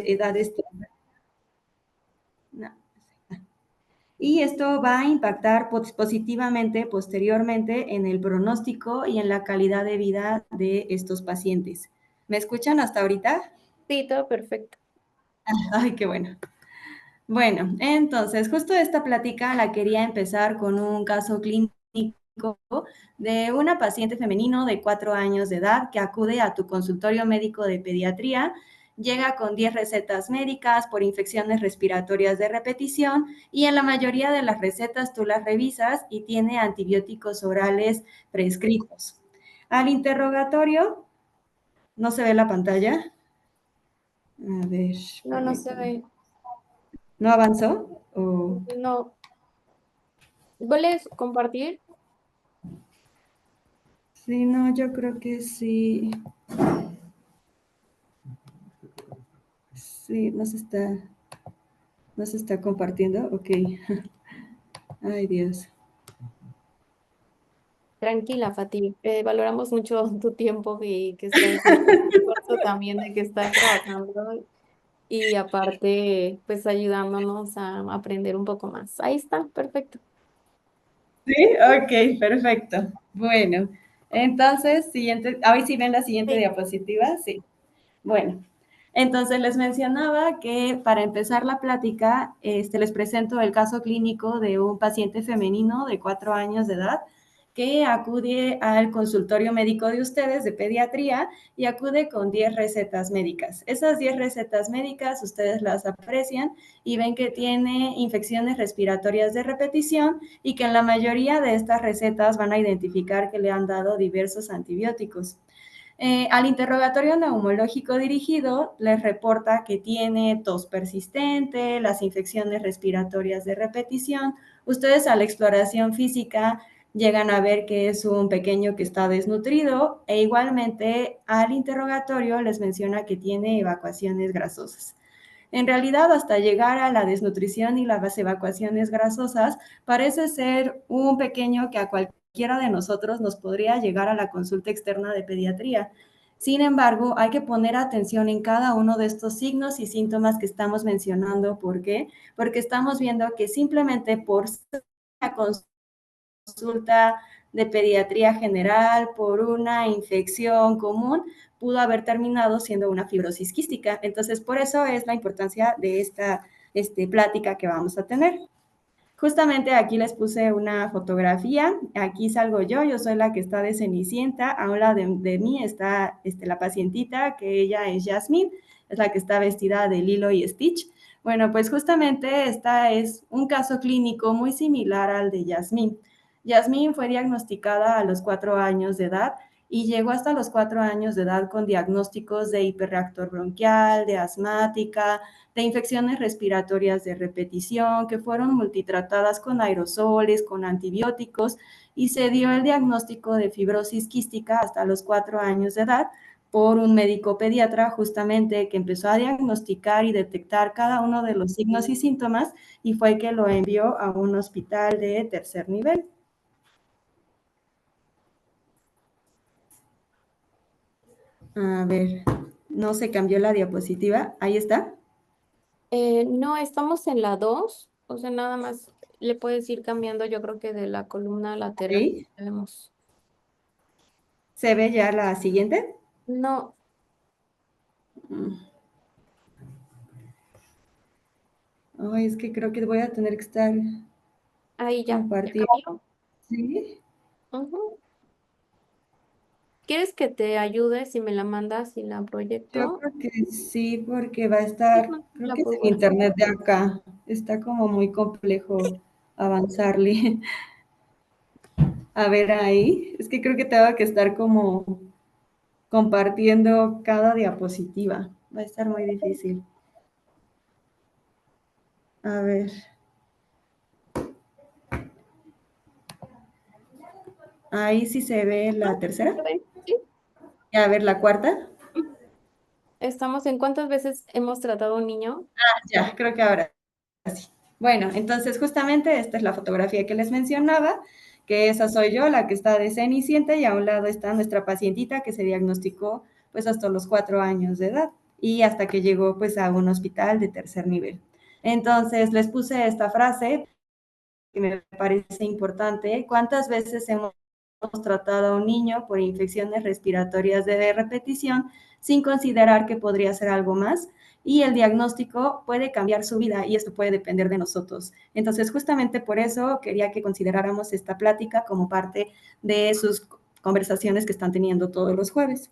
edades. No. Y esto va a impactar positivamente posteriormente en el pronóstico y en la calidad de vida de estos pacientes. ¿Me escuchan hasta ahorita? Sí, todo perfecto. Ay, qué bueno. Bueno, entonces, justo esta plática la quería empezar con un caso clínico de una paciente femenino de 4 años de edad que acude a tu consultorio médico de pediatría, llega con 10 recetas médicas por infecciones respiratorias de repetición y en la mayoría de las recetas tú las revisas y tiene antibióticos orales prescritos. Al interrogatorio, ¿no se ve la pantalla? A ver, No, no se permítame. ve. ¿No avanzó? ¿O... No. ¿Vuelves a compartir? Sí, no, yo creo que sí. Sí, no se está compartiendo. Ok. Ay, Dios. Tranquila, Fati. Valoramos mucho tu tiempo y que estés en el esfuerzo también de que estás trabajando y aparte, pues ayudándonos a aprender un poco más. Ahí está, perfecto. Sí, ok, perfecto. Bueno, entonces, siguiente, hoy sí ven la siguiente Sí. diapositiva, sí. Bueno, entonces les mencionaba que para empezar la plática, les presento el caso clínico de un paciente femenino de 4 años de edad que acude al consultorio médico de ustedes de pediatría y acude con 10 recetas médicas. Esas 10 recetas médicas ustedes las aprecian y ven que tiene infecciones respiratorias de repetición y que en la mayoría de estas recetas van a identificar que le han dado diversos antibióticos. Al interrogatorio neumológico dirigido les reporta que tiene tos persistente, las infecciones respiratorias de repetición. Ustedes a la exploración física llegan a ver que es un pequeño que está desnutrido e igualmente al interrogatorio les menciona que tiene evacuaciones grasosas. En realidad, hasta llegar a la desnutrición y las evacuaciones grasosas, parece ser un pequeño que a cualquiera de nosotros nos podría llegar a la consulta externa de pediatría. Sin embargo, hay que poner atención en cada uno de estos signos y síntomas que estamos mencionando. ¿Por qué? Porque estamos viendo que simplemente por ser una consulta de pediatría general, por una infección común, pudo haber terminado siendo una fibrosis quística. Entonces, por eso es la importancia de esta plática que vamos a tener. Justamente aquí les puse una fotografía, aquí salgo yo soy la que está de Cenicienta, a un lado de mí está la pacientita, que ella es Jasmine, es la que está vestida de Lilo y Stitch. Bueno, pues justamente esta es un caso clínico muy similar al de Jasmine. Jasmine fue diagnosticada a los 4 años de edad y llegó hasta los 4 años de edad con diagnósticos de hiperreactor bronquial, de asmática, de infecciones respiratorias de repetición, que fueron multitratadas con aerosoles, con antibióticos, y se dio el diagnóstico de fibrosis quística hasta los 4 años de edad por un médico pediatra justamente que empezó a diagnosticar y detectar cada uno de los signos y síntomas y fue que lo envió a un hospital de tercer nivel. A ver, no se cambió la diapositiva. Ahí está. No, estamos en la 2, o sea, nada más le puedes ir cambiando, yo creo que de la columna lateral. Ok. Tenemos. ¿Se ve ya la siguiente? No, Ay, es que creo que voy a tener que estar ahí ya compartiendo. cambió. ¿Sí? Ujú. ¿Quieres que te ayude si me la mandas y la Yo proyecto? creo que sí, porque va a Sí, estar, creo la que es por el WhatsApp. internet de acá. Está como muy complejo avanzarle. A ver ahí. Es que creo que tengo que estar como compartiendo cada diapositiva. Va a estar muy difícil. A ver. Ahí sí se ve la ¿Sí se tercera. ve? Sí. Y a ver la cuarta. Estamos en cuántas veces hemos tratado a un niño. Ya, creo que ahora sí. Bueno, entonces justamente esta es la fotografía que les mencionaba, que esa soy yo, la que está de Cenicienta, y a un lado está nuestra pacientita que se diagnosticó pues hasta los 4 años de edad. y hasta que llegó pues a un hospital de tercer nivel. Entonces les puse esta frase que me parece importante. ¿Cuántas veces hemos tratado a un niño por infecciones respiratorias de repetición sin considerar que podría ser algo más? Y el diagnóstico puede cambiar su vida y esto puede depender de nosotros. Entonces, justamente por eso quería que consideráramos esta plática como parte de sus conversaciones que están teniendo todos los jueves.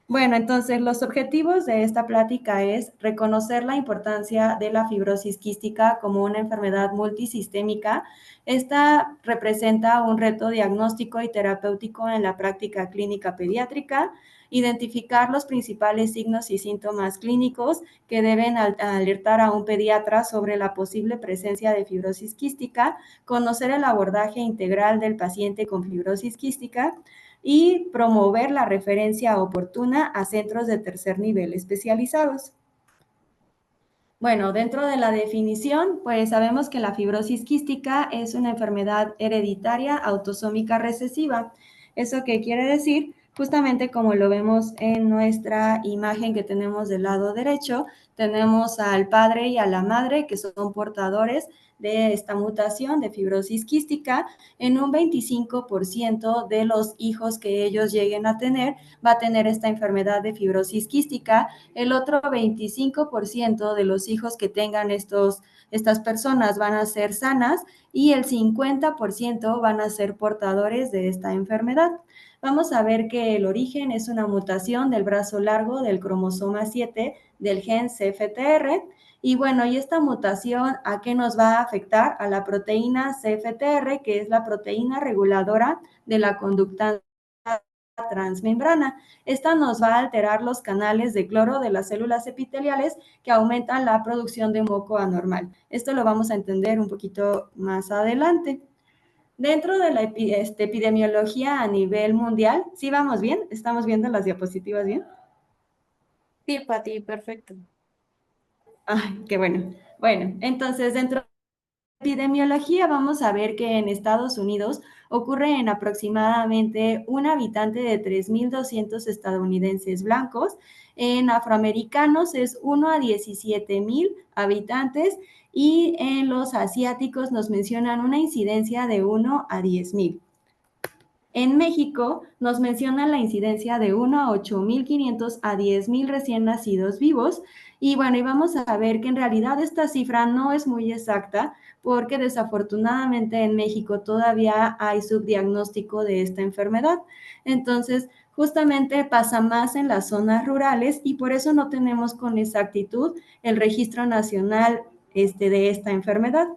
Bueno, entonces los objetivos de esta plática es reconocer la importancia de la fibrosis quística como una enfermedad multisistémica. Esta representa un reto diagnóstico y terapéutico en la práctica clínica pediátrica, identificar los principales signos y síntomas clínicos que deben alertar a un pediatra sobre la posible presencia de fibrosis quística, conocer el abordaje integral del paciente con fibrosis quística, y promover la referencia oportuna a centros de tercer nivel especializados. Bueno, dentro de la definición, pues sabemos que la fibrosis quística es una enfermedad hereditaria autosómica recesiva. ¿Eso qué quiere decir? Justamente como lo vemos en nuestra imagen que tenemos del lado derecho, tenemos al padre y a la madre que son portadores de esta mutación de fibrosis quística. En un 25% de los hijos que ellos lleguen a tener, va a tener esta enfermedad de fibrosis quística. El otro 25% de los hijos que tengan estas personas van a ser sanas y el 50% van a ser portadores de esta enfermedad. Vamos a ver que el origen es una mutación del brazo largo del cromosoma 7 del gen CFTR. Y bueno, ¿y esta mutación a qué nos va a afectar? A la proteína CFTR, que es la proteína reguladora de la conducta transmembrana. Esta nos va a alterar los canales de cloro de las células epiteliales que aumentan la producción de moco anormal. Esto lo vamos a entender un poquito más adelante. Dentro de la epidemiología a nivel mundial, ¿sí vamos bien? ¿Estamos viendo las diapositivas bien? Sí, Pati, perfecto. Ay, qué bueno. Bueno, entonces dentro epidemiología vamos a ver que en Estados Unidos ocurre en aproximadamente un habitante de 3.200 estadounidenses blancos. En afroamericanos es 1 a 17,000 habitantes y en los asiáticos nos mencionan una incidencia de 1 a 10,000. En México nos mencionan la incidencia de 1 a 8,500 a 10,000 recién nacidos vivos. Y bueno, y vamos a ver que en realidad esta cifra no es muy exacta porque desafortunadamente en México todavía hay subdiagnóstico de esta enfermedad. Entonces, justamente pasa más en las zonas rurales y por eso no tenemos con exactitud el registro nacional de esta enfermedad.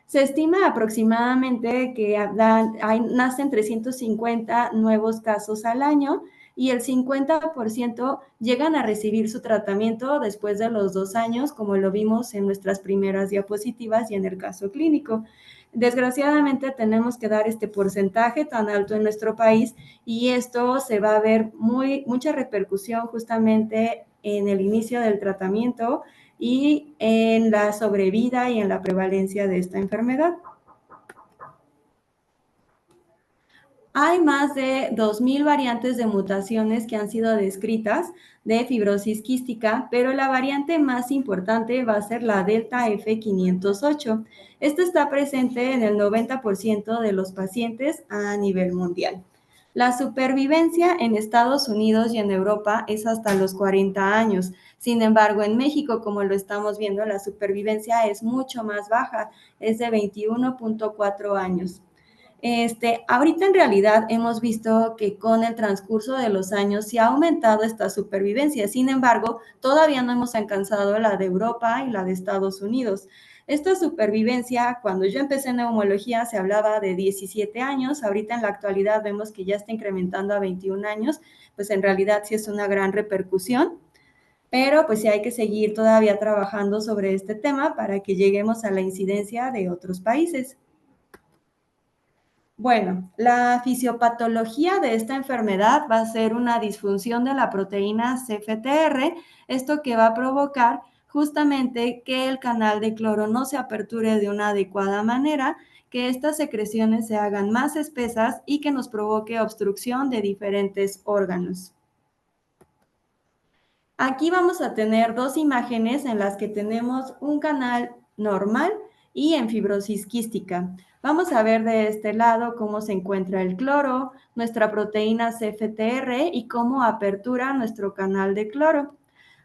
Se estima aproximadamente que nacen 350 nuevos casos al año y el 50% llegan a recibir su tratamiento después de los 2 años, como lo vimos en nuestras primeras diapositivas y en el caso clínico. Desgraciadamente tenemos que dar este porcentaje tan alto en nuestro país y esto se va a ver mucha repercusión justamente en el inicio del tratamiento y en la sobrevida y en la prevalencia de esta enfermedad. Hay más de 2,000 variantes de mutaciones que han sido descritas de fibrosis quística, pero la variante más importante va a ser la Delta F508. Esta está presente en el 90% de los pacientes a nivel mundial. La supervivencia en Estados Unidos y en Europa es hasta los 40 años. Sin embargo, en México, como lo estamos viendo, la supervivencia es mucho más baja, es de 21.4 años. Ahorita en realidad hemos visto que con el transcurso de los años se ha aumentado esta supervivencia. Sin embargo, todavía no hemos alcanzado la de Europa y la de Estados Unidos. Esta supervivencia, cuando yo empecé en neumología, se hablaba de 17 años. Ahorita en la actualidad vemos que ya está incrementando a 21 años. Pues en realidad sí es una gran repercusión. Pero pues sí hay que seguir todavía trabajando sobre este tema para que lleguemos a la incidencia de otros países. Bueno, la fisiopatología de esta enfermedad va a ser una disfunción de la proteína CFTR, esto que va a provocar justamente que el canal de cloro no se aperture de una adecuada manera, que estas secreciones se hagan más espesas y que nos provoque obstrucción de diferentes órganos. Aquí vamos a tener dos imágenes en las que tenemos un canal normal y en fibrosis quística. Vamos a ver de este lado cómo se encuentra el cloro, nuestra proteína CFTR y cómo apertura nuestro canal de cloro.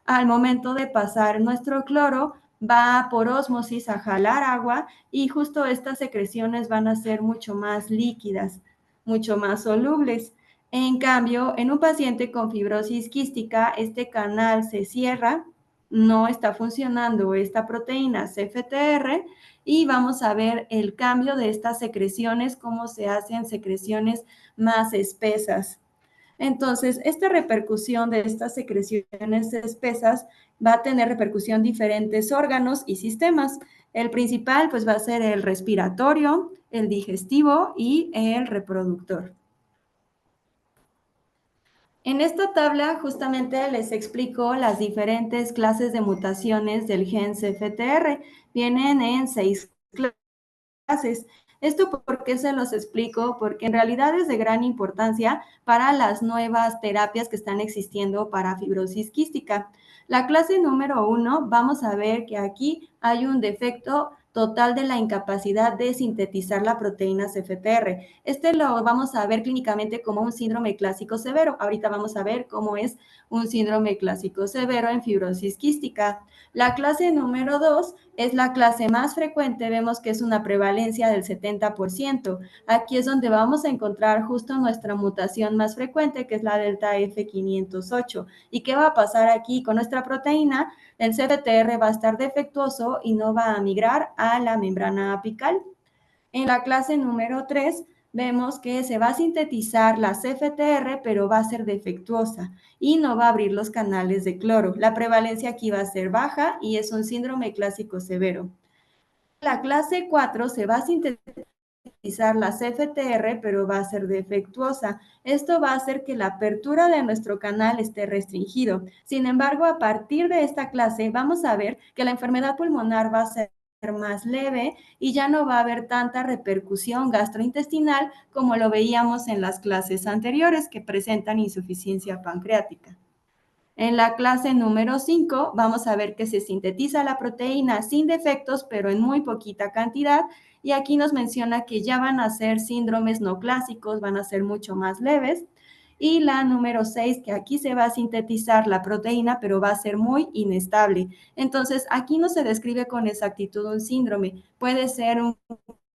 Al momento de pasar nuestro cloro, va por ósmosis a jalar agua y justo estas secreciones van a ser mucho más líquidas, mucho más solubles. En cambio, en un paciente con fibrosis quística, este canal se cierra, no está funcionando esta proteína CFTR y vamos a ver el cambio de estas secreciones, cómo se hacen secreciones más espesas. Entonces, esta repercusión de estas secreciones espesas va a tener repercusión en diferentes órganos y sistemas. El principal, pues, va a ser el respiratorio, el digestivo y el reproductor. En esta tabla justamente les explico las diferentes clases de mutaciones del gen CFTR. Vienen en 6 clases. ¿Esto por qué se los explico? Porque en realidad es de gran importancia para las nuevas terapias que están existiendo para fibrosis quística. La clase número 1, vamos a ver que aquí hay un defecto total de la incapacidad de sintetizar la proteína CFTR. Este lo vamos a ver clínicamente como un síndrome clásico severo. Ahorita vamos a ver cómo es un síndrome clásico severo en fibrosis quística. La clase número 2 es la clase más frecuente, vemos que es una prevalencia del 70%. Aquí es donde vamos a encontrar justo nuestra mutación más frecuente, que es la delta F508. ¿Y qué va a pasar aquí con nuestra proteína? El CFTR va a estar defectuoso y no va a migrar a la membrana apical. En la clase número 3 vemos que se va a sintetizar la CFTR, pero va a ser defectuosa y no va a abrir los canales de cloro. La prevalencia aquí va a ser baja y es un síndrome clásico severo. En la clase 4 se va a sintetizar la CFTR, pero va a ser defectuosa. Esto va a hacer que la apertura de nuestro canal esté restringido. Sin embargo, a partir de esta clase vamos a ver que la enfermedad pulmonar va a ser más leve y ya no va a haber tanta repercusión gastrointestinal como lo veíamos en las clases anteriores que presentan insuficiencia pancreática. En la clase número 5 vamos a ver que se sintetiza la proteína sin defectos, pero en muy poquita cantidad, y aquí nos menciona que ya van a ser síndromes no clásicos, van a ser mucho más leves. Y la número 6, que aquí se va a sintetizar la proteína, pero va a ser muy inestable. Entonces, aquí no se describe con exactitud un síndrome, puede ser un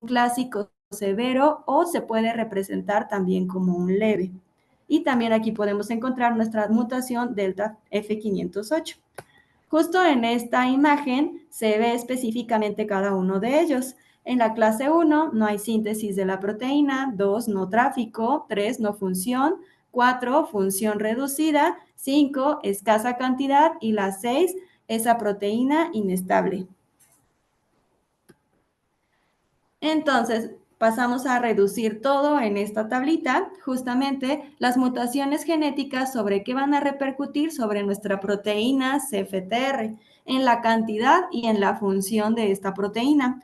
clásico severo o se puede representar también como un leve. Y también aquí podemos encontrar nuestra mutación delta F508. Justo en esta imagen se ve específicamente cada uno de ellos. En la clase 1 no hay síntesis de la proteína, 2 no tráfico, 3 no función, 4 función reducida, 5 escasa cantidad y la 6 esa proteína inestable. Entonces, pasamos a reducir todo en esta tablita, justamente las mutaciones genéticas sobre qué van a repercutir sobre nuestra proteína CFTR, en la cantidad y en la función de esta proteína.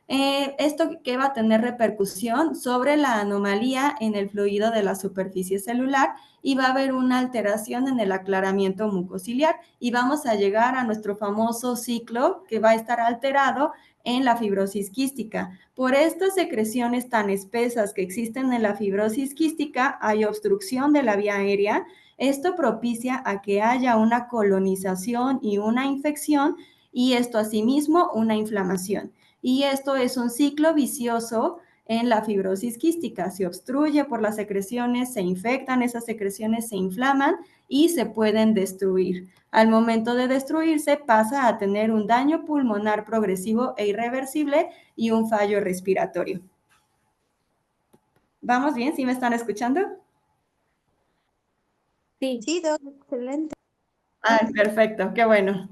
Esto que va a tener repercusión sobre la anomalía en el fluido de la superficie celular y va a haber una alteración en el aclaramiento mucociliar y vamos a llegar a nuestro famoso ciclo que va a estar alterado en la fibrosis quística. Por estas secreciones tan espesas que existen en la fibrosis quística, hay obstrucción de la vía aérea. Esto propicia a que haya una colonización y una infección y esto asimismo una inflamación. Y esto es un ciclo vicioso en la fibrosis quística. Se obstruye por las secreciones, se infectan, esas secreciones se inflaman y se pueden destruir. Al momento de destruirse pasa a tener un daño pulmonar progresivo e irreversible y un fallo respiratorio. ¿Vamos bien? ¿Sí me están escuchando? Sí, Doc, excelente. Perfecto, qué bueno.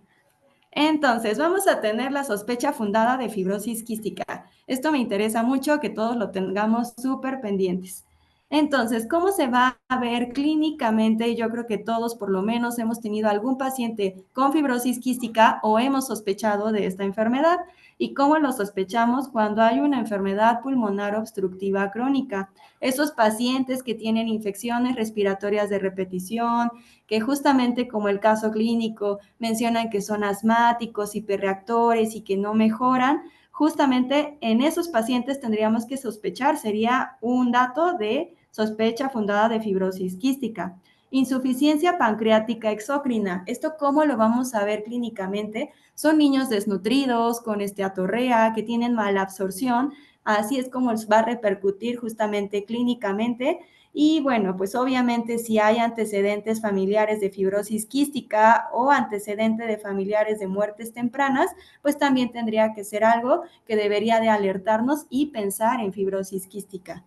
Entonces, vamos a tener la sospecha fundada de fibrosis quística. Esto me interesa mucho que todos lo tengamos súper pendientes. Entonces, ¿cómo se va a ver clínicamente? Yo creo que todos por lo menos hemos tenido algún paciente con fibrosis quística o hemos sospechado de esta enfermedad. ¿Y cómo lo sospechamos? Cuando hay una enfermedad pulmonar obstructiva crónica. Esos pacientes que tienen infecciones respiratorias de repetición, que justamente como el caso clínico mencionan que son asmáticos, hiperreactores y que no mejoran, justamente en esos pacientes tendríamos que sospechar, sería un dato de sospecha fundada de fibrosis quística. Insuficiencia pancreática exócrina. ¿Esto cómo lo vamos a ver clínicamente? Son niños desnutridos, con esteatorrea, que tienen mala absorción. Así es como les va a repercutir justamente clínicamente. Y bueno, pues obviamente si hay antecedentes familiares de fibrosis quística o antecedente de familiares de muertes tempranas, pues también tendría que ser algo que debería de alertarnos y pensar en fibrosis quística.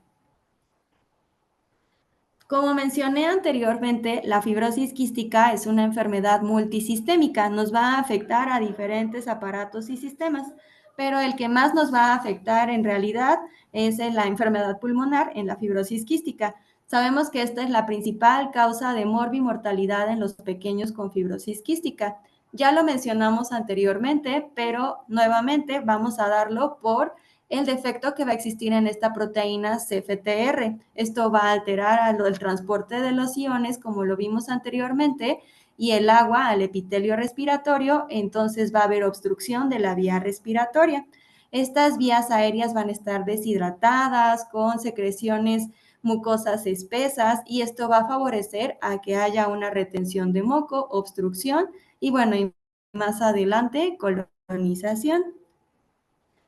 Como mencioné anteriormente, la fibrosis quística es una enfermedad multisistémica, nos va a afectar a diferentes aparatos y sistemas, pero el que más nos va a afectar en realidad es en la enfermedad pulmonar, en la fibrosis quística. Sabemos que esta es la principal causa de morbimortalidad en los pequeños con fibrosis quística. Ya lo mencionamos anteriormente, pero nuevamente vamos a darlo por el defecto que va a existir en esta proteína CFTR. Esto va a alterar el transporte de los iones, como lo vimos anteriormente, y el agua al epitelio respiratorio, entonces va a haber obstrucción de la vía respiratoria. Estas vías aéreas van a estar deshidratadas, con secreciones mucosas espesas, y esto va a favorecer a que haya una retención de moco, obstrucción, y bueno, y más adelante, colonización.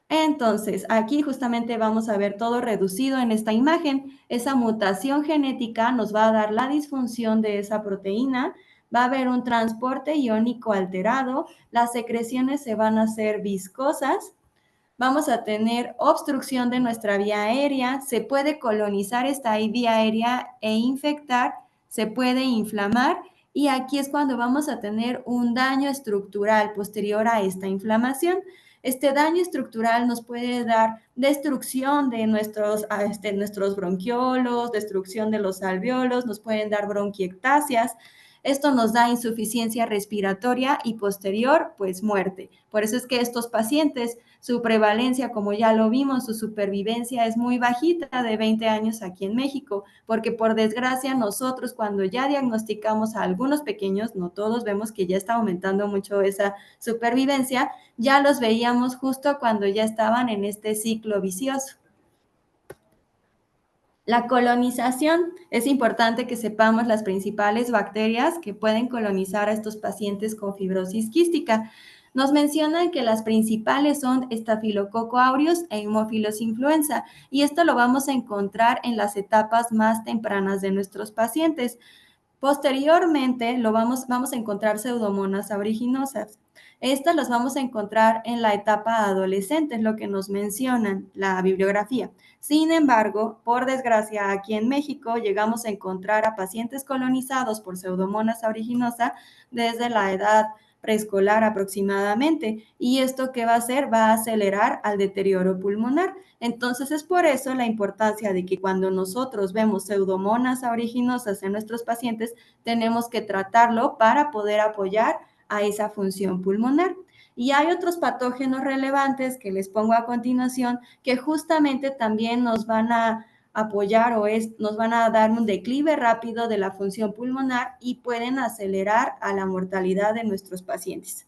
Entonces, aquí justamente vamos a ver todo reducido en esta imagen. Esa mutación genética nos va a dar la disfunción de esa proteína, va a haber un transporte iónico alterado, las secreciones se van a hacer viscosas, vamos a tener obstrucción de nuestra vía aérea, se puede colonizar esta vía aérea e infectar, se puede inflamar y aquí es cuando vamos a tener un daño estructural posterior a esta inflamación. Este daño estructural nos puede dar destrucción de nuestros bronquiolos, destrucción de los alveolos, nos pueden dar bronquiectasias. Esto nos da insuficiencia respiratoria y posterior, pues muerte. Por eso es que estos pacientes, su prevalencia, como ya lo vimos, su supervivencia es muy bajita de 20 años aquí en México, porque por desgracia nosotros cuando ya diagnosticamos a algunos pequeños, no todos, vemos que ya está aumentando mucho esa supervivencia, ya los veíamos justo cuando ya estaban en este ciclo vicioso. La colonización, es importante que sepamos las principales bacterias que pueden colonizar a estos pacientes con fibrosis quística. Nos mencionan que las principales son Staphylococcus aureus e Haemophilus influenza, y esto lo vamos a encontrar en las etapas más tempranas de nuestros pacientes. Posteriormente vamos a encontrar pseudomonas aeruginosa. Estas las vamos a encontrar en la etapa adolescente, es lo que nos mencionan la bibliografía. Sin embargo, por desgracia, aquí en México llegamos a encontrar a pacientes colonizados por pseudomonas aeruginosa desde la edad preescolar aproximadamente. ¿Y esto qué va a hacer? Va a acelerar al deterioro pulmonar. Entonces es por eso la importancia de que cuando nosotros vemos pseudomonas aeruginosas en nuestros pacientes, tenemos que tratarlo para poder apoyar a esa función pulmonar. Y hay otros patógenos relevantes que les pongo a continuación que justamente también nos van a apoyar nos van a dar un declive rápido de la función pulmonar y pueden acelerar a la mortalidad de nuestros pacientes.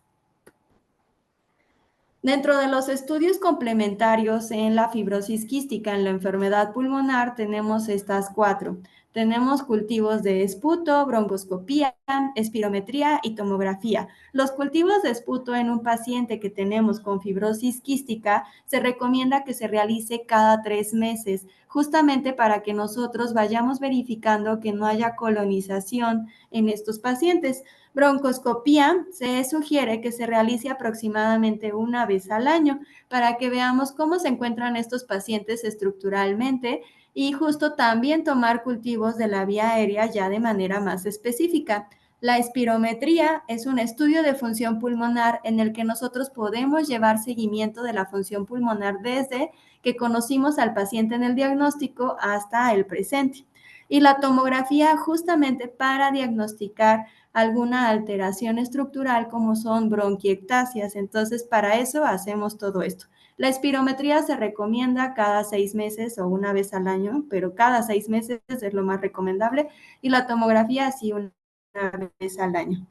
Dentro de los estudios complementarios en la fibrosis quística, en la enfermedad pulmonar, tenemos estas 4. Tenemos cultivos de esputo, broncoscopía, espirometría y tomografía. Los cultivos de esputo en un paciente que tenemos con fibrosis quística se recomienda que se realice cada 3 meses, justamente para que nosotros vayamos verificando que no haya colonización en estos pacientes. Broncoscopía se sugiere que se realice aproximadamente una vez al año para que veamos cómo se encuentran estos pacientes estructuralmente y justo también tomar cultivos de la vía aérea ya de manera más específica. La espirometría es un estudio de función pulmonar en el que nosotros podemos llevar seguimiento de la función pulmonar desde que conocimos al paciente en el diagnóstico hasta el presente. y la tomografía justamente para diagnosticar alguna alteración estructural como son bronquiectasias. Entonces, para eso hacemos todo esto. La espirometría se recomienda cada 6 meses o una vez al año, pero cada 6 meses es lo más recomendable, y la tomografía sí una vez al año.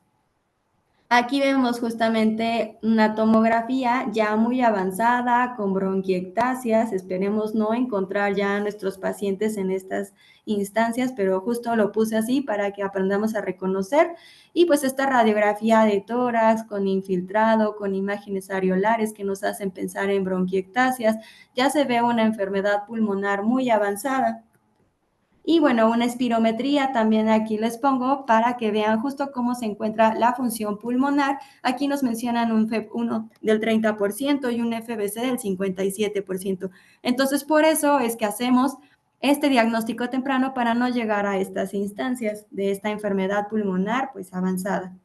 Aquí vemos justamente una tomografía ya muy avanzada con bronquiectasias. Esperemos no encontrar ya a nuestros pacientes en estas instancias, pero justo lo puse así para que aprendamos a reconocer. Y pues esta radiografía de tórax con infiltrado, con imágenes areolares que nos hacen pensar en bronquiectasias, ya se ve una enfermedad pulmonar muy avanzada. Y bueno, una espirometría también aquí les pongo para que vean justo cómo se encuentra la función pulmonar. Aquí nos mencionan un FEV1 del 30% y un FBC del 57%. Entonces, por eso es que hacemos este diagnóstico temprano para no llegar a estas instancias de esta enfermedad pulmonar pues avanzada.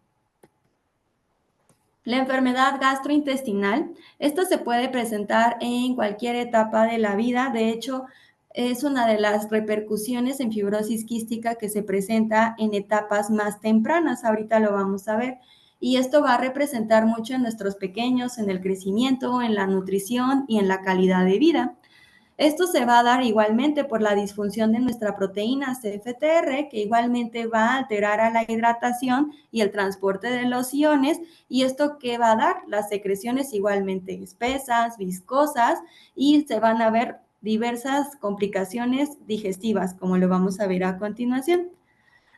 La enfermedad gastrointestinal, esta se puede presentar en cualquier etapa de la vida. De hecho, es una de las repercusiones en fibrosis quística que se presenta en etapas más tempranas. Ahorita lo vamos a ver. Y esto va a representar mucho en nuestros pequeños, en el crecimiento, en la nutrición y en la calidad de vida. Esto se va a dar igualmente por la disfunción de nuestra proteína CFTR, que igualmente va a alterar a la hidratación y el transporte de los iones. ¿Y esto qué va a dar? Las secreciones igualmente espesas, viscosas, y se van a ver diversas complicaciones digestivas, como lo vamos a ver a continuación.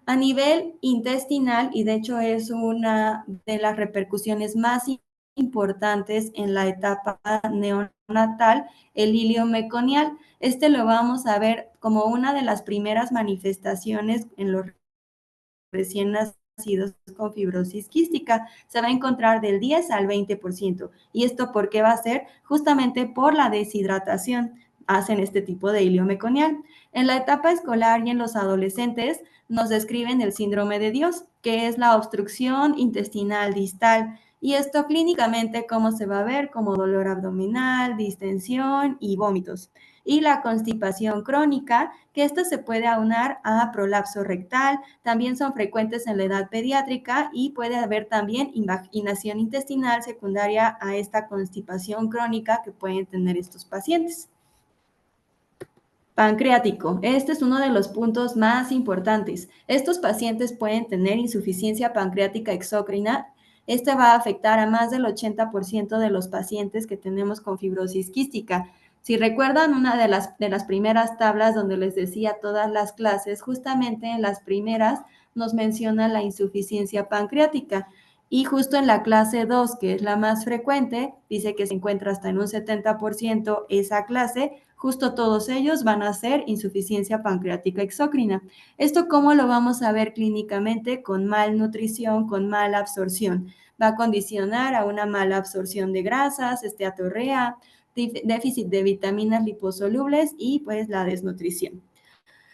A nivel intestinal, y de hecho es una de las repercusiones más importantes en la etapa neonatal, el hilio meconial. Este lo vamos a ver como una de las primeras manifestaciones en los recién nacidos con fibrosis quística. Se va a encontrar del 10 al 20%. ¿Y esto por qué va a ser? Justamente por la deshidratación. Hacen este tipo de hilio meconial. En la etapa escolar y en los adolescentes nos describen el síndrome de Dios, que es la obstrucción intestinal distal. Y esto clínicamente, ¿cómo se va a ver? Como dolor abdominal, distensión y vómitos. Y la constipación crónica, que esta se puede aunar a prolapso rectal, también son frecuentes en la edad pediátrica y puede haber también invaginación intestinal secundaria a esta constipación crónica que pueden tener estos pacientes. Pancreático. Este es uno de los puntos más importantes. Estos pacientes pueden tener insuficiencia pancreática exócrina. Este va a afectar a más del 80% de los pacientes que tenemos con fibrosis quística. Si recuerdan una de las primeras tablas donde les decía todas las clases, justamente en las primeras nos menciona la insuficiencia pancreática. Y justo en la clase 2, que es la más frecuente, dice que se encuentra hasta en un 70% esa clase. Justo todos ellos van a ser insuficiencia pancreática exócrina. ¿Esto cómo lo vamos a ver clínicamente? Con malnutrición, con mala absorción. Va a condicionar a una mala absorción de grasas, esteatorrea, déficit de vitaminas liposolubles y pues la desnutrición.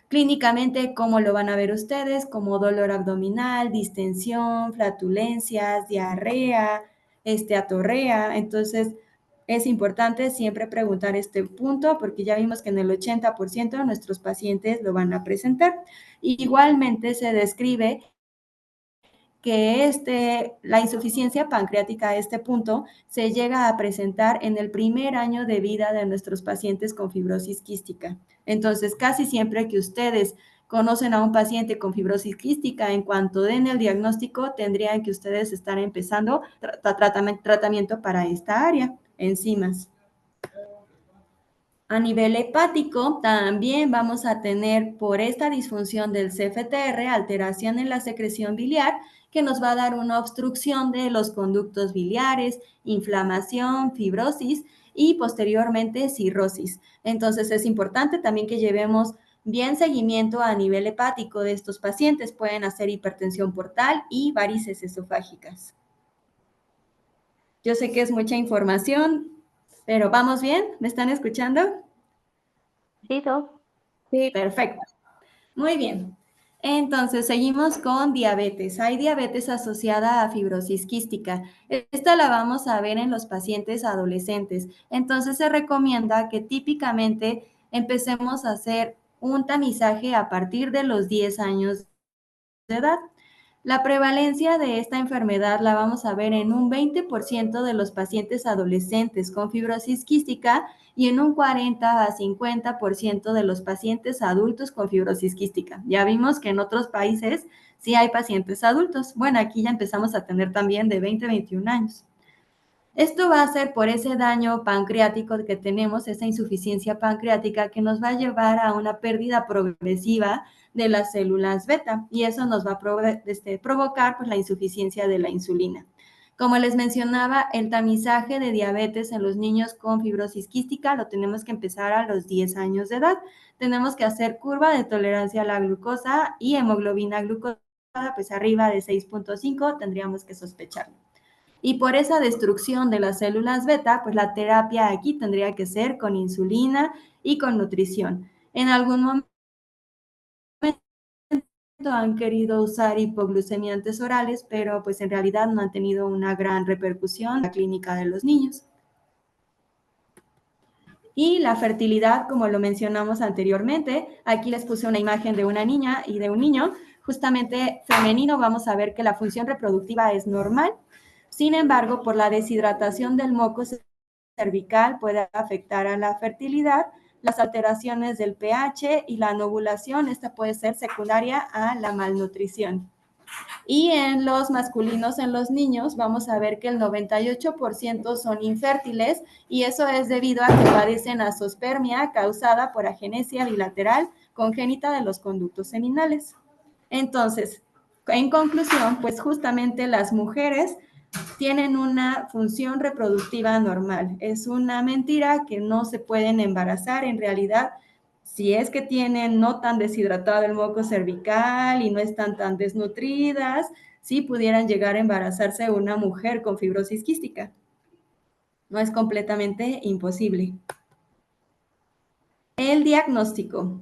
Clínicamente, ¿cómo lo van a ver ustedes? Como dolor abdominal, distensión, flatulencias, diarrea, esteatorrea. Entonces, es importante siempre preguntar este punto porque ya vimos que en el 80% de nuestros pacientes lo van a presentar. Igualmente se describe que la insuficiencia pancreática a este punto se llega a presentar en el primer año de vida de nuestros pacientes con fibrosis quística. Entonces, casi siempre que ustedes conocen a un paciente con fibrosis quística, en cuanto den el diagnóstico, tendrían que ustedes estar empezando tratamiento para esta área, enzimas. A nivel hepático, también vamos a tener por esta disfunción del CFTR alteración en la secreción biliar que nos va a dar una obstrucción de los conductos biliares, inflamación, fibrosis y posteriormente cirrosis. Entonces es importante también que llevemos bien seguimiento a nivel hepático de estos pacientes. Pueden hacer hipertensión portal y varices esofágicas. Yo sé que es mucha información, pero ¿vamos bien? ¿Me están escuchando? Sí, Doc. Sí. Perfecto. Muy bien. Entonces, seguimos con diabetes. Hay diabetes asociada a fibrosis quística. Esta la vamos a ver en los pacientes adolescentes. Entonces, se recomienda que típicamente empecemos a hacer un tamizaje a partir de los 10 años de edad. La prevalencia de esta enfermedad la vamos a ver en un 20% de los pacientes adolescentes con fibrosis quística y en un 40 a 50% de los pacientes adultos con fibrosis quística. Ya vimos que en otros países sí hay pacientes adultos. Bueno, aquí ya empezamos a tener también de 20 a 21 años. Esto va a ser por ese daño pancreático que tenemos, esa insuficiencia pancreática que nos va a llevar a una pérdida progresiva de las células beta y eso nos va a provocar pues, la insuficiencia de la insulina. Como les mencionaba, el tamizaje de diabetes en los niños con fibrosis quística lo tenemos que empezar a los 10 años de edad. Tenemos que hacer curva de tolerancia a la glucosa y hemoglobina glucosada, pues arriba de 6.5 tendríamos que sospecharlo. Y por esa destrucción de las células beta, pues la terapia aquí tendría que ser con insulina y con nutrición. En algún momento han querido usar hipoglucemiantes orales, pero pues en realidad no han tenido una gran repercusión en la clínica de los niños. Y la fertilidad, como lo mencionamos anteriormente, aquí les puse una imagen de una niña y de un niño, justamente femenino, vamos a ver que la función reproductiva es normal. Sin embargo, por la deshidratación del moco cervical puede afectar a la fertilidad, las alteraciones del pH y la anovulación, esta puede ser secundaria a la malnutrición. Y en los masculinos, en los niños, vamos a ver que el 98% son infértiles y eso es debido a que padecen azospermia causada por agenesia bilateral congénita de los conductos seminales. Entonces, en conclusión, pues justamente las mujeres tienen una función reproductiva normal. Es una mentira que no se pueden embarazar. En realidad, si es que tienen no tan deshidratado el moco cervical y no están tan desnutridas, sí pudieran llegar a embarazarse una mujer con fibrosis quística. No es completamente imposible. El diagnóstico.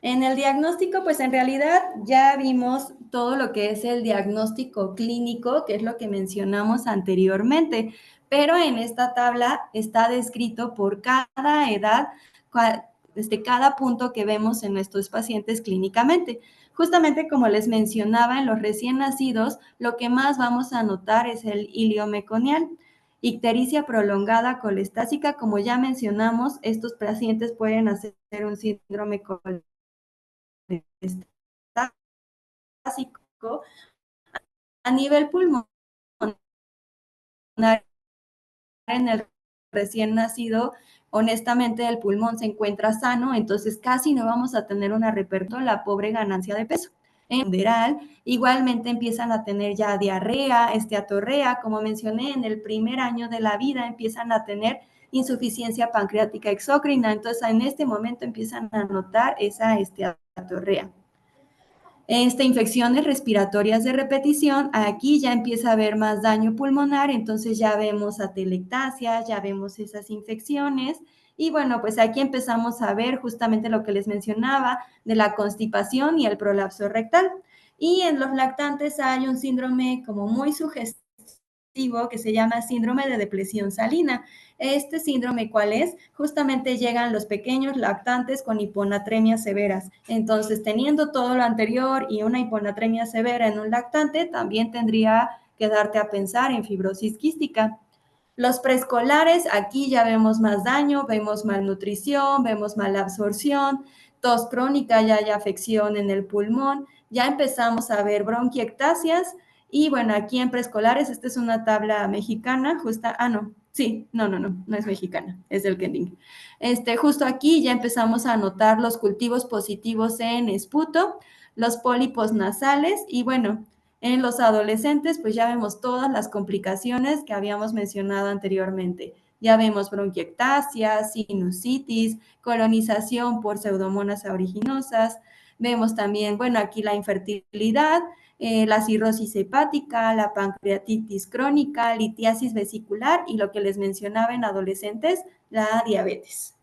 En el diagnóstico, pues en realidad ya vimos todo lo que es el diagnóstico clínico, que es lo que mencionamos anteriormente, pero en esta tabla está descrito por cada edad, cada punto que vemos en nuestros pacientes clínicamente. Justamente como les mencionaba, en los recién nacidos, lo que más vamos a notar es el hilio meconial. Ictericia prolongada colestásica, como ya mencionamos, estos pacientes pueden hacer un síndrome colestásico a nivel pulmonar en el recién nacido. Honestamente, el pulmón se encuentra sano, entonces casi no vamos a tener una repercusión, la pobre ganancia de peso. En general, igualmente empiezan a tener ya diarrea, esteatorrea, como mencioné, en el primer año de la vida empiezan a tener insuficiencia pancreática exócrina, entonces en este momento empiezan a notar esa esteatorrea. Infecciones respiratorias de repetición, aquí ya empieza a haber más daño pulmonar, entonces ya vemos atelectasia, ya vemos esas infecciones y bueno, pues aquí empezamos a ver justamente lo que les mencionaba de la constipación y el prolapso rectal. Y en los lactantes hay un síndrome como muy sugestivo que se llama síndrome de depresión salina. Este síndrome, ¿cuál es? Justamente llegan los pequeños lactantes con hiponatremias severas. Entonces, teniendo todo lo anterior y una hiponatremia severa en un lactante, también tendría que darte a pensar en fibrosis quística. Los preescolares, aquí ya vemos más daño, vemos malnutrición, vemos mala absorción, tos crónica, ya hay afección en el pulmón, ya empezamos a ver bronquiectasias y bueno, aquí en preescolares, esta es una tabla mexicana, justa, no es mexicana, es del Kending. Justo aquí ya empezamos a notar los cultivos positivos en esputo, los pólipos nasales y bueno, en los adolescentes, pues ya vemos todas las complicaciones que habíamos mencionado anteriormente. Ya vemos bronquiectasia, sinusitis, colonización por pseudomonas aeriginosas. Vemos también, bueno, aquí la infertilidad, la cirrosis hepática, la pancreatitis crónica, litiasis vesicular y lo que les mencionaba en adolescentes, la diabetes.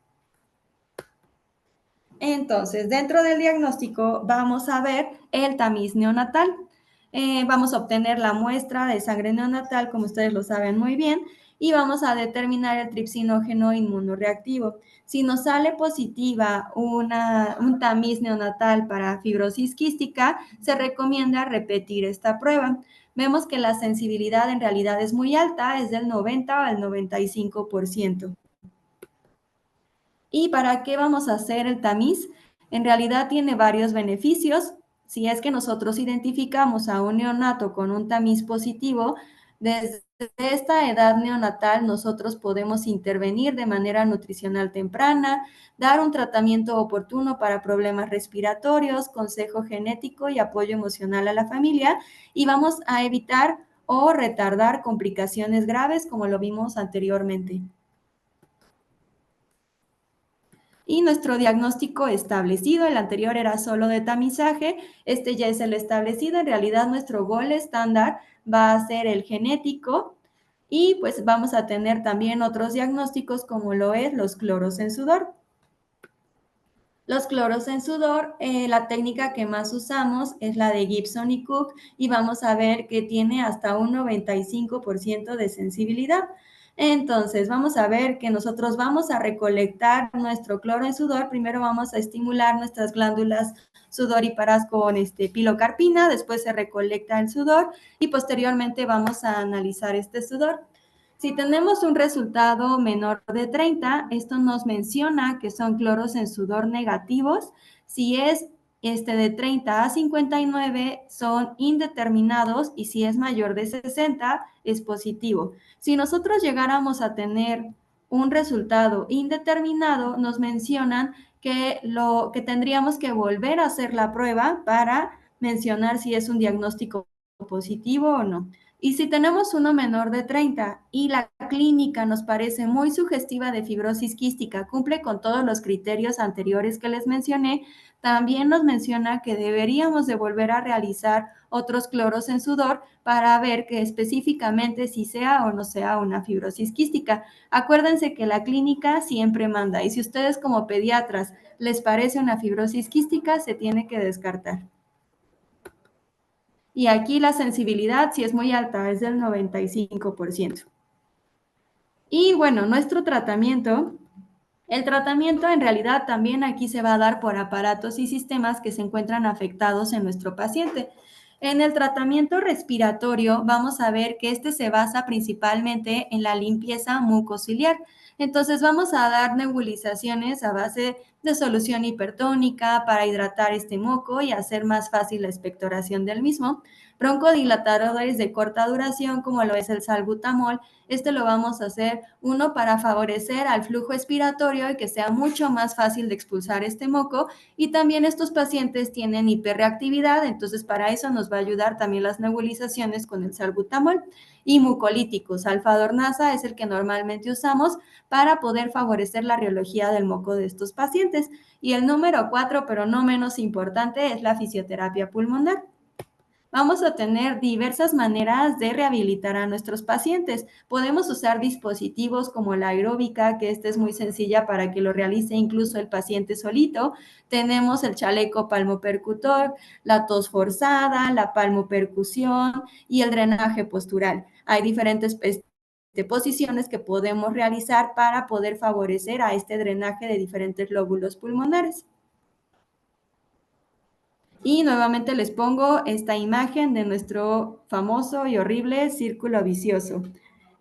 Entonces, dentro del diagnóstico vamos a ver el tamiz neonatal. Vamos a obtener la muestra de sangre neonatal, como ustedes lo saben muy bien, y vamos a determinar el tripsinógeno inmunoreactivo. Si nos sale positiva un tamiz neonatal para fibrosis quística, se recomienda repetir esta prueba. Vemos que la sensibilidad en realidad es muy alta, es del 90 al 95%. ¿Y para qué vamos a hacer el tamiz? En realidad tiene varios beneficios. Si es que nosotros identificamos a un neonato con un tamiz positivo, desde esta edad neonatal nosotros podemos intervenir de manera nutricional temprana, dar un tratamiento oportuno para problemas respiratorios, consejo genético y apoyo emocional a la familia, y vamos a evitar o retardar complicaciones graves como lo vimos anteriormente. Y nuestro diagnóstico establecido, el anterior era solo de tamizaje, este ya es el establecido. En realidad nuestro gol estándar va a ser el genético, y pues vamos a tener también otros diagnósticos como lo es los cloros en sudor. Los cloros en sudor, la técnica que más usamos es la de Gibson y Cook, y vamos a ver que tiene hasta un 95% de sensibilidad. Entonces, vamos a ver que nosotros vamos a recolectar nuestro cloro en sudor. Primero vamos a estimular nuestras glándulas sudoríparas con pilocarpina, después se recolecta el sudor y posteriormente vamos a analizar este sudor. Si tenemos un resultado menor de 30, esto nos menciona que son cloros en sudor negativos. Si es de 30 a 59 son indeterminados, y si es mayor de 60 es positivo. Si nosotros llegáramos a tener un resultado indeterminado, nos mencionan que tendríamos que volver a hacer la prueba para mencionar si es un diagnóstico positivo o no. Y si tenemos uno menor de 30 y la clínica nos parece muy sugestiva de fibrosis quística, cumple con todos los criterios anteriores que les mencioné, también nos menciona que deberíamos de volver a realizar otros cloros en sudor para ver que específicamente si sea o no sea una fibrosis quística. Acuérdense que la clínica siempre manda, y si ustedes como pediatras les parece una fibrosis quística, se tiene que descartar. Y aquí la sensibilidad, si es muy alta, es del 95%. Y bueno, nuestro tratamiento, el tratamiento en realidad también aquí se va a dar por aparatos y sistemas que se encuentran afectados en nuestro paciente. En el tratamiento respiratorio vamos a ver que este se basa principalmente en la limpieza mucociliar. Entonces vamos a dar nebulizaciones a base de solución hipertónica para hidratar este moco y hacer más fácil la expectoración del mismo. Broncodilatadores de corta duración como lo es el salbutamol. Este lo vamos a hacer, uno, para favorecer al flujo expiratorio y que sea mucho más fácil de expulsar este moco, y también estos pacientes tienen hiperreactividad, entonces para eso nos va a ayudar también las nebulizaciones con el salbutamol. Y mucolíticos, alfa-dornasa es el que normalmente usamos para poder favorecer la riología del moco de estos pacientes. Y el número 4, pero no menos importante, es la fisioterapia pulmonar. Vamos a tener diversas maneras de rehabilitar a nuestros pacientes. Podemos usar dispositivos como la aeróbica, que esta es muy sencilla para que lo realice incluso el paciente solito. Tenemos el chaleco palmopercutor, la tos forzada, la palmopercusión y el drenaje postural. Hay diferentes posiciones que podemos realizar para poder favorecer a este drenaje de diferentes lóbulos pulmonares. Y nuevamente les pongo esta imagen de nuestro famoso y horrible círculo vicioso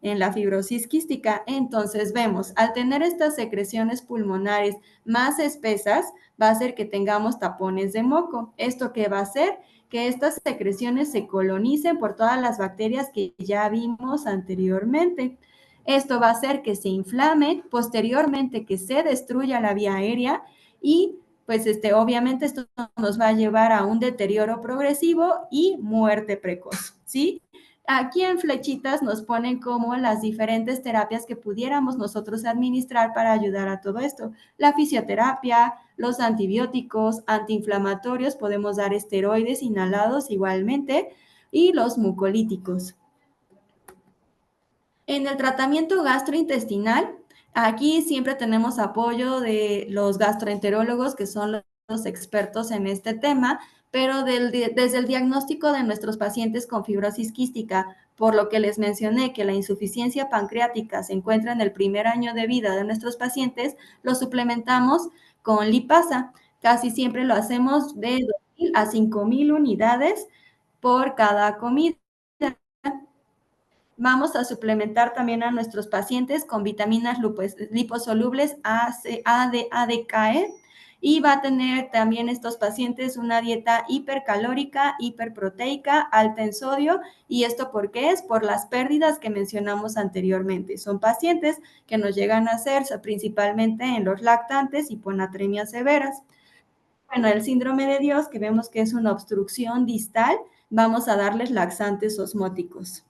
en la fibrosis quística. Entonces vemos, al tener estas secreciones pulmonares más espesas, va a hacer que tengamos tapones de moco. ¿Esto qué va a hacer? Que estas secreciones se colonicen por todas las bacterias que ya vimos anteriormente. Esto va a hacer que se inflame, posteriormente que se destruya la vía aérea, y pues obviamente esto nos va a llevar a un deterioro progresivo y muerte precoz, ¿sí? Aquí en flechitas nos ponen como las diferentes terapias que pudiéramos nosotros administrar para ayudar a todo esto. La fisioterapia, los antibióticos, antiinflamatorios, podemos dar esteroides inhalados igualmente, y los mucolíticos. En el tratamiento gastrointestinal, aquí siempre tenemos apoyo de los gastroenterólogos, que son los expertos en este tema, pero desde el diagnóstico de nuestros pacientes con fibrosis quística por lo que les mencioné que la insuficiencia pancreática se encuentra en el primer año de vida de nuestros pacientes, lo suplementamos con lipasa. Casi siempre lo hacemos de 2,000 a 5,000 unidades por cada comida. Vamos a suplementar también a nuestros pacientes con vitaminas liposolubles A, D, K, E, y va a tener también estos pacientes una dieta hipercalórica, hiperproteica, alta en sodio. ¿Y esto por qué es? Por las pérdidas que mencionamos anteriormente. Son pacientes que nos llegan a hacer principalmente en los lactantes, hiponatremias severas. Bueno, el síndrome de Dios, que vemos que es una obstrucción distal, vamos a darles laxantes osmóticos.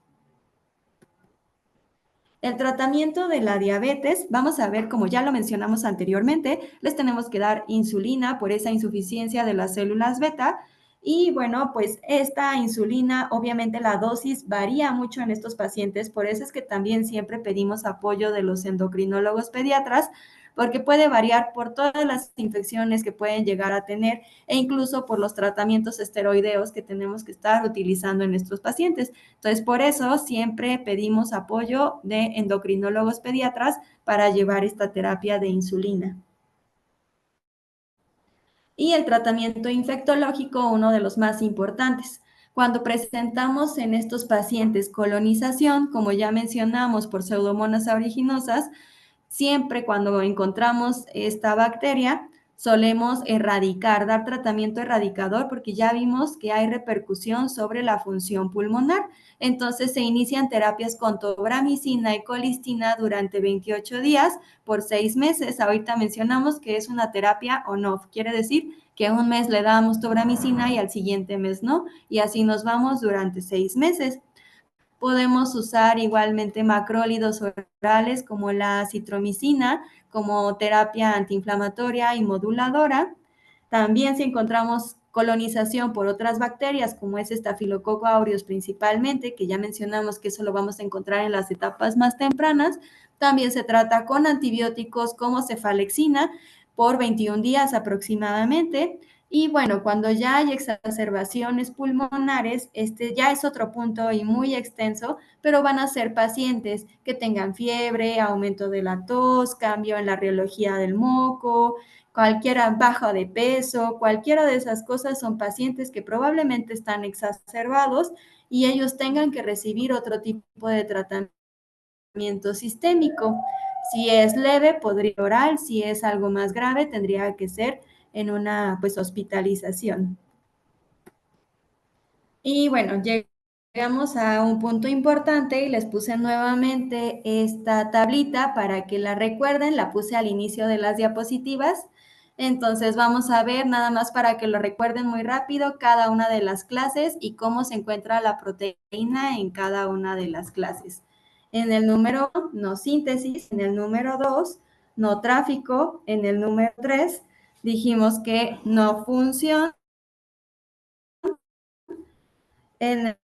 El tratamiento de la diabetes, vamos a ver, como ya lo mencionamos anteriormente, les tenemos que dar insulina por esa insuficiencia de las células beta. Y bueno, pues esta insulina, obviamente la dosis varía mucho en estos pacientes, por eso es que también siempre pedimos apoyo de los endocrinólogos pediatras, porque puede variar por todas las infecciones que pueden llegar a tener e incluso por los tratamientos esteroideos que tenemos que estar utilizando en estos pacientes. Entonces, por eso siempre pedimos apoyo de endocrinólogos pediatras para llevar esta terapia de insulina. Y el tratamiento infectológico, uno de los más importantes. Cuando presentamos en estos pacientes colonización, como ya mencionamos, por Pseudomonas aeruginosa, siempre cuando encontramos esta bacteria, solemos erradicar, dar tratamiento erradicador, porque ya vimos que hay repercusión sobre la función pulmonar. Entonces se inician terapias con tobramicina y colistina durante 28 días por 6 meses. Ahorita mencionamos que es una terapia on-off, quiere decir que un mes le damos tobramicina y al siguiente mes no, y así nos vamos durante 6 meses. Podemos usar igualmente macrólidos orales como la citromicina como terapia antiinflamatoria y moduladora. También si encontramos colonización por otras bacterias como es Staphylococcus aureus principalmente, que ya mencionamos que eso lo vamos a encontrar en las etapas más tempranas, también se trata con antibióticos como cefalexina por 21 días aproximadamente. Y bueno, cuando ya hay exacerbaciones pulmonares, este ya es otro punto y muy extenso, pero van a ser pacientes que tengan fiebre, aumento de la tos, cambio en la rheología del moco, cualquiera baja de peso, cualquiera de esas cosas son pacientes que probablemente están exacerbados y ellos tengan que recibir otro tipo de tratamiento sistémico. Si es leve, podría ser oral, si es algo más grave, tendría que ser en una pues hospitalización. Y bueno, llegamos a un punto importante y les puse nuevamente esta tablita para que la recuerden, la puse al inicio de las diapositivas. Entonces vamos a ver nada más para que lo recuerden muy rápido cada una de las clases y cómo se encuentra la proteína en cada una de las clases. En el número 1, no síntesis; en el número 2, no tráfico; en el número 3, dijimos que no función; en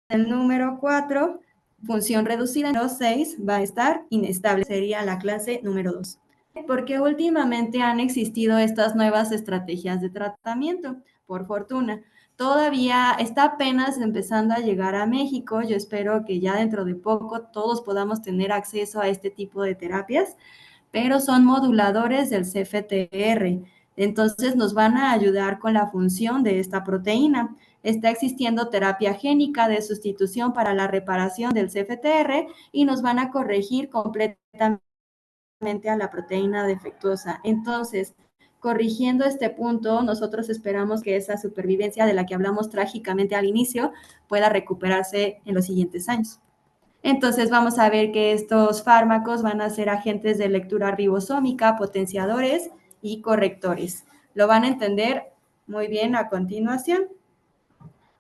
el número 4, función reducida. En el número 6 va a estar inestable, sería la clase número 2. Porque últimamente han existido estas nuevas estrategias de tratamiento, por fortuna. Todavía está apenas empezando a llegar a México. Yo espero que ya dentro de poco todos podamos tener acceso a este tipo de terapias, pero son moduladores del CFTR. Entonces nos van a ayudar con la función de esta proteína. Está existiendo terapia génica de sustitución para la reparación del CFTR y nos van a corregir completamente a la proteína defectuosa. Entonces, corrigiendo este punto, nosotros esperamos que esa supervivencia de la que hablamos trágicamente al inicio pueda recuperarse en los siguientes años. Entonces vamos a ver que estos fármacos van a ser agentes de lectura ribosómica, potenciadores y correctores. Lo van a entender muy bien a continuación.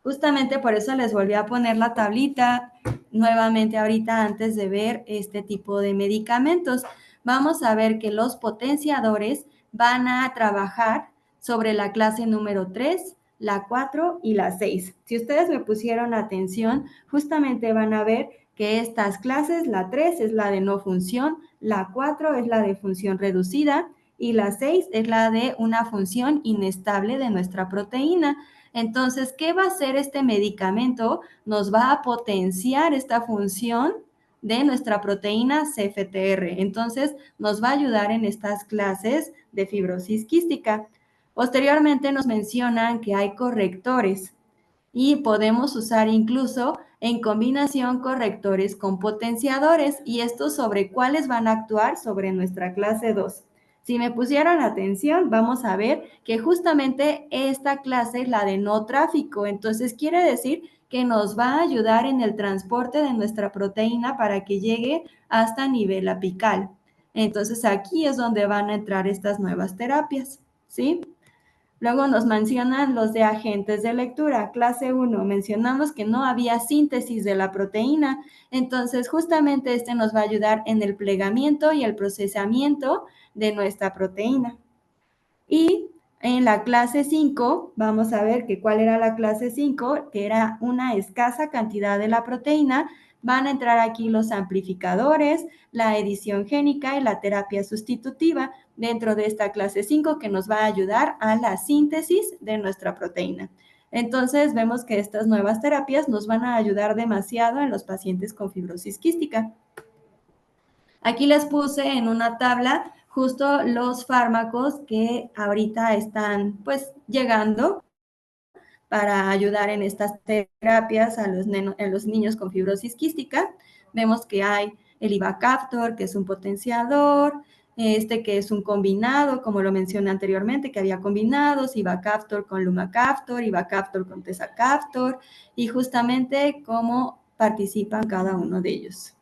Justamente por eso les volví a poner la tablita nuevamente ahorita antes de ver este tipo de medicamentos. Vamos a ver que los potenciadores van a trabajar sobre la clase número 3, la 4 y la 6. Si ustedes me pusieron atención, justamente van a ver que estas clases, la 3 es la de no función, la 4 es la de función reducida y la 6 es la de una función inestable de nuestra proteína. Entonces, ¿qué va a hacer este medicamento? Nos va a potenciar esta función de nuestra proteína CFTR. Entonces, nos va a ayudar en estas clases de fibrosis quística. Posteriormente nos mencionan que hay correctores y podemos usar incluso en combinación correctores con potenciadores, y esto sobre cuáles van a actuar sobre nuestra clase 2. Si me pusieron atención, vamos a ver que justamente esta clase es la de no tráfico, entonces quiere decir que nos va a ayudar en el transporte de nuestra proteína para que llegue hasta nivel apical. Entonces aquí es donde van a entrar estas nuevas terapias, ¿sí? Luego nos mencionan los de agentes de lectura. Clase 1, mencionamos que no había síntesis de la proteína, entonces justamente este nos va a ayudar en el plegamiento y el procesamiento de nuestra proteína. Y en la clase 5, vamos a ver que cuál era la clase 5, que era una escasa cantidad de la proteína. Van a entrar aquí los amplificadores, la edición génica y la terapia sustitutiva dentro de esta clase 5 que nos va a ayudar a la síntesis de nuestra proteína. Entonces vemos que estas nuevas terapias nos van a ayudar demasiado en los pacientes con fibrosis quística. Aquí les puse en una tabla justo los fármacos que ahorita están pues llegando para ayudar en estas terapias a los niños con fibrosis quística. Vemos que hay el Ivacaftor, que es un potenciador, que es un combinado, como lo mencioné anteriormente, que había combinados, Ivacaftor con Lumacaftor, Ivacaftor con Tezacaftor, y justamente cómo participan cada uno de ellos.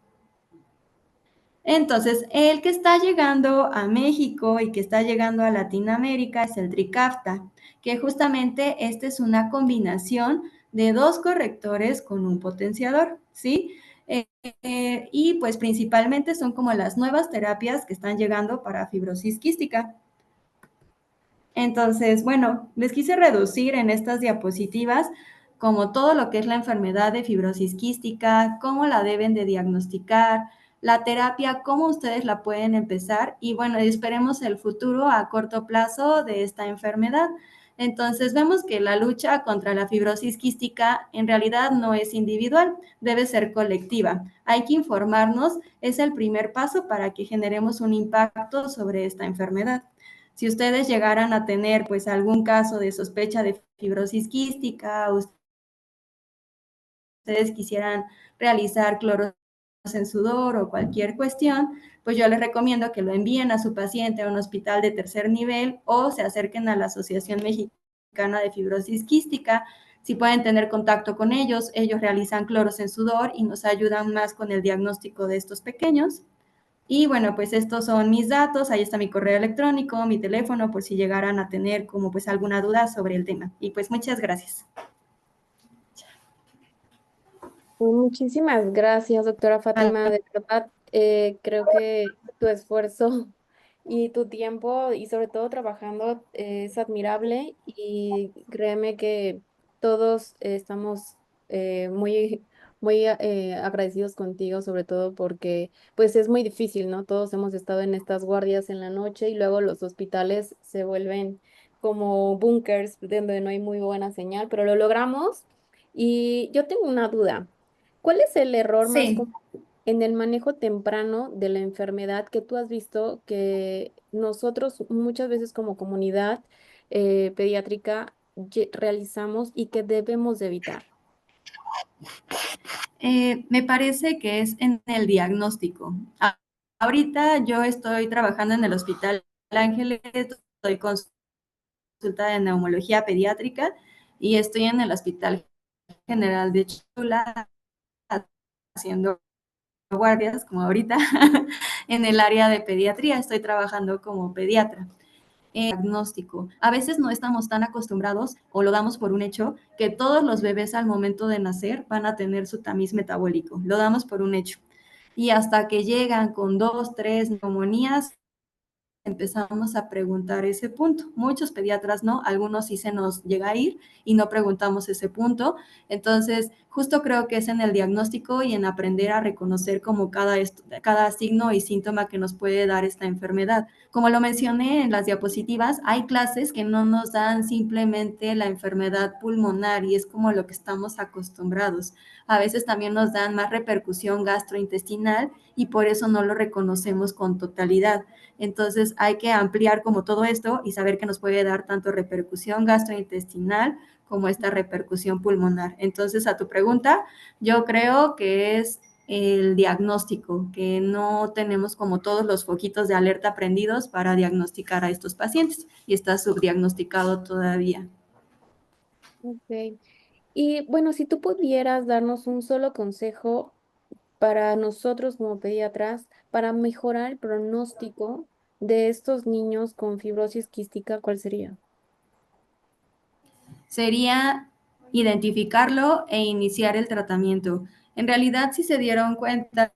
Entonces, el que está llegando a México y que está llegando a Latinoamérica es el Trikafta, que justamente esta es una combinación de dos correctores con un potenciador, ¿sí? Y pues principalmente son como las nuevas terapias que están llegando para fibrosis quística. Entonces, bueno, les quise reducir en estas diapositivas como todo lo que es la enfermedad de fibrosis quística, cómo la deben de diagnosticar, la terapia, cómo ustedes la pueden empezar y bueno, esperemos el futuro a corto plazo de esta enfermedad. Entonces vemos que la lucha contra la fibrosis quística en realidad no es individual, debe ser colectiva. Hay que informarnos, es el primer paso para que generemos un impacto sobre esta enfermedad. Si ustedes llegaran a tener pues algún caso de sospecha de fibrosis quística, ustedes quisieran realizar cloros en sudor o cualquier cuestión, pues yo les recomiendo que lo envíen a su paciente a un hospital de tercer nivel o se acerquen a la Asociación Mexicana de Fibrosis Quística. Si pueden tener contacto con ellos, ellos realizan cloros en sudor y nos ayudan más con el diagnóstico de estos pequeños. Y bueno, pues estos son mis datos, ahí está mi correo electrónico, mi teléfono, por si llegaran a tener como pues alguna duda sobre el tema. Y pues muchas gracias. Pues muchísimas gracias, doctora Fátima. De verdad, creo que tu esfuerzo y tu tiempo y sobre todo trabajando es admirable y créeme que todos estamos muy agradecidos contigo, sobre todo porque pues es muy difícil, ¿no? Todos hemos estado en estas guardias en la noche y luego los hospitales se vuelven como búnkers donde no hay muy buena señal, pero lo logramos. Y yo tengo una duda. ¿Cuál es el error más Sí, común en el manejo temprano de la enfermedad que tú has visto que nosotros muchas veces como comunidad pediátrica realizamos y que debemos de evitar? me parece que es en el diagnóstico. Ahorita yo estoy trabajando en el Hospital Ángeles, estoy consulta de neumología pediátrica y estoy en el Hospital General de Chula haciendo guardias, como ahorita, en el área de pediatría. Estoy trabajando como pediatra. Diagnóstico. A veces no estamos tan acostumbrados o lo damos por un hecho que todos los bebés al momento de nacer van a tener su tamiz metabólico. Lo damos por un hecho. Y hasta que llegan con 2, 3 neumonías, empezamos a preguntar ese punto. Muchos pediatras no, algunos sí se nos llega a ir y no preguntamos ese punto. Entonces, justo creo que es en el diagnóstico y en aprender a reconocer como cada signo y síntoma que nos puede dar esta enfermedad. Como lo mencioné en las diapositivas, hay clases que no nos dan simplemente la enfermedad pulmonar y es como lo que estamos acostumbrados. A veces también nos dan más repercusión gastrointestinal y por eso no lo reconocemos con totalidad. Entonces hay que ampliar como todo esto y saber que nos puede dar tanto repercusión gastrointestinal como esta repercusión pulmonar. Entonces, a tu pregunta, yo creo que es el diagnóstico, que no tenemos como todos los foquitos de alerta prendidos para diagnosticar a estos pacientes y está subdiagnosticado todavía. Ok. Y bueno, si tú pudieras darnos un solo consejo para nosotros como pediatras para mejorar el pronóstico de estos niños con fibrosis quística, ¿cuál sería? Sería identificarlo e iniciar el tratamiento. En realidad, si se dieron cuenta,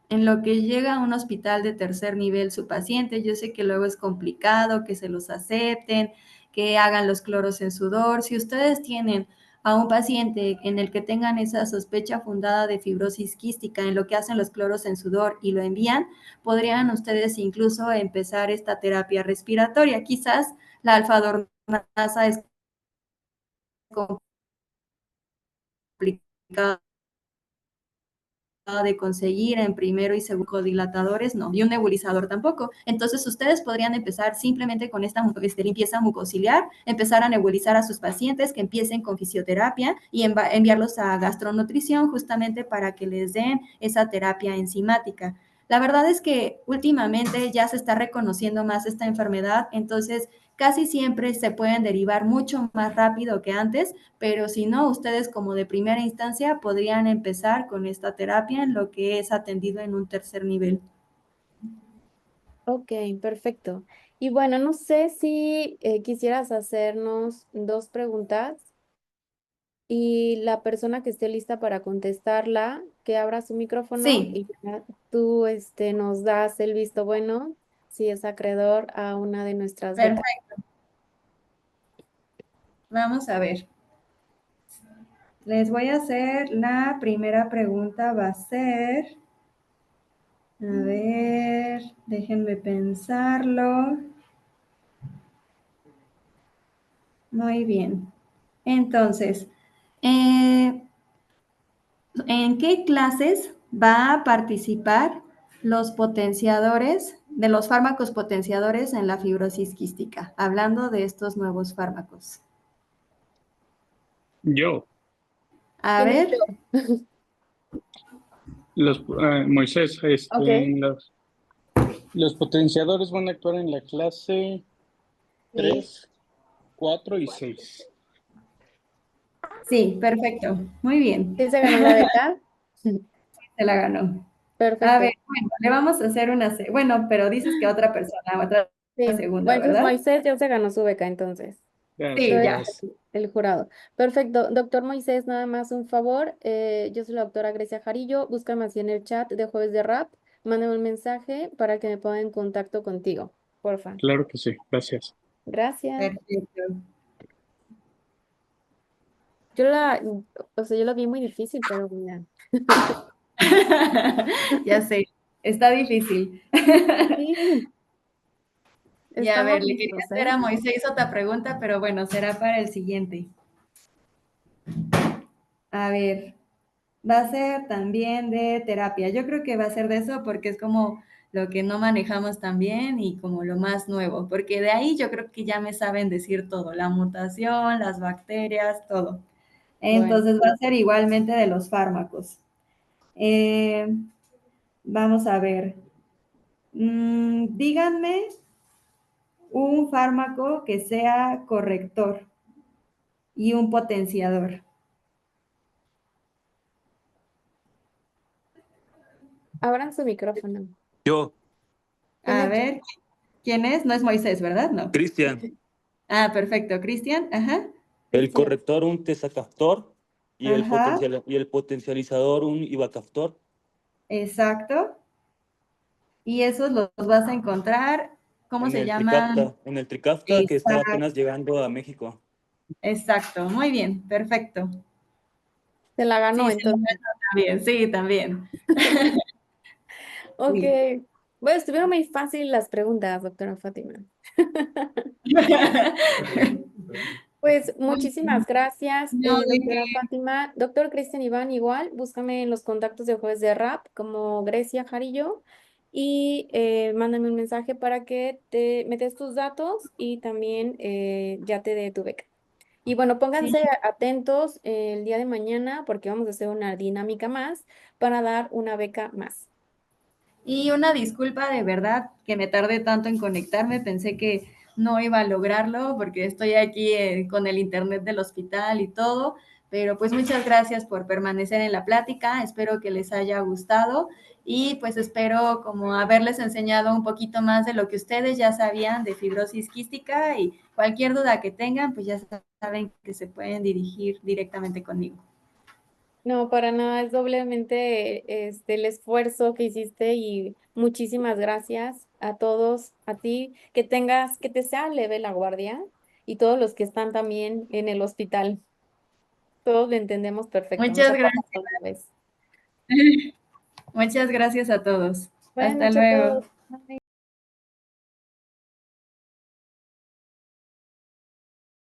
en lo que llega a un hospital de tercer nivel su paciente, yo sé que luego es complicado que se los acepten, que hagan los cloros en sudor. Si ustedes tienen a un paciente en el que tengan esa sospecha fundada de fibrosis quística en lo que hacen los cloros en sudor y lo envían, podrían ustedes incluso empezar esta terapia respiratoria. Quizás la alfa-dornasa es complicada de conseguir en primero y segundo dilatadores, no, y un nebulizador tampoco. Entonces, ustedes podrían empezar simplemente con esta limpieza mucociliar, empezar a nebulizar a sus pacientes, que empiecen con fisioterapia y enviarlos a gastronutrición justamente para que les den esa terapia enzimática. La verdad es que últimamente ya se está reconociendo más esta enfermedad, entonces casi siempre se pueden derivar mucho más rápido que antes, pero si no, ustedes como de primera instancia podrían empezar con esta terapia en lo que es atendido en un tercer nivel. Ok, perfecto. Y bueno, no sé si quisieras hacernos dos preguntas y la persona que esté lista para contestarla, que abra su micrófono Sí, y ya tú nos das el visto bueno si es acreedor a una de nuestras becas. perfecto. Vamos a ver. Les voy a hacer la primera pregunta, va a ser, a ver, déjenme pensarlo. Muy bien. Entonces, eh, ¿en qué clases va a participar los potenciadores de los fármacos potenciadores en la fibrosis quística? Hablando de estos nuevos fármacos. Yo, A ¿Quién es ver, yo? Moisés, Ok. los potenciadores van a actuar en la clase Sí. 3, 4 y 6. sí, perfecto. Muy bien. ¿Sí se ganó la beca? Se la ganó. A ver, Perfecto. bueno, le vamos a hacer bueno, pero dices que otra persona, otra Sí. segunda, Bueno, entonces ¿verdad? Moisés ya se ganó su beca entonces. Tú Sí, Gracias, eres ya. gracias. el jurado. Perfecto. Doctor Moisés, nada más un favor. Yo soy la doctora Grecia Jarillo. Búscame así en el chat de Jueves de Rap. Mándame un mensaje para que me ponga en contacto contigo. Porfa. Claro que sí, gracias. Gracias. Perfecto. Yo la, o sea, yo la vi muy difícil, pero mira. Ya sé, está difícil. Sí, Y a estamos ver, le quería listos, hacer ¿eh? a Moisés otra pregunta, pero bueno, será para el siguiente. A ver, va a ser también de terapia. Yo creo que va a ser de eso porque es como lo que no manejamos tan bien y como lo más nuevo, porque de ahí yo creo que ya me saben decir todo, la mutación, las bacterias, todo. Bueno, Entonces va a ser igualmente de los fármacos. Eh, vamos a ver. Díganme un fármaco que sea corrector y un potenciador. abran su micrófono. Yo, ¿Quién A es yo? ver, ¿quién es? No es Moisés, ¿verdad? No. Cristian, Ah, perfecto. Cristian, ajá. el Cristian. corrector un tesacaftor Ajá, y el potencializador un ibacaftor exacto. Y esos los vas a encontrar, ¿cómo se llaman? En el Trikafta que está Exacto, apenas llegando a México. exacto. Muy bien, perfecto. Se la ganó Sí, sí, entonces. también, sí, también. Ok. Sí. Bueno, estuvieron muy fáciles las preguntas, doctora Fátima. Pues Muy muchísimas gracias, no, doctora Fátima. Doctor Cristian Iván, igual, búscame en los contactos de Jueves de Rap como Grecia Jarillo y mándame un mensaje para que te metes tus datos y también ya te dé tu beca. Y bueno, sí. pónganse atentos el día de mañana porque vamos a hacer una dinámica más para dar una beca más. Y una disculpa de verdad que me tardé tanto en conectarme, pensé que no iba a lograrlo porque estoy aquí con el internet del hospital y todo, pero pues muchas gracias por permanecer en la plática, espero que les haya gustado y pues espero como haberles enseñado un poquito más de lo que ustedes ya sabían de fibrosis quística y cualquier duda que tengan, pues ya saben que se pueden dirigir directamente conmigo. No, para nada, es doblemente el esfuerzo que hiciste y muchísimas gracias a todos, a ti, que te sea leve la guardia y todos los que están también en el hospital. Todos lo entendemos perfecto, nos Muchas ha pasado gracias. una vez. Muchas gracias a todos. Buenas Hasta noches a luego. todos. Bye.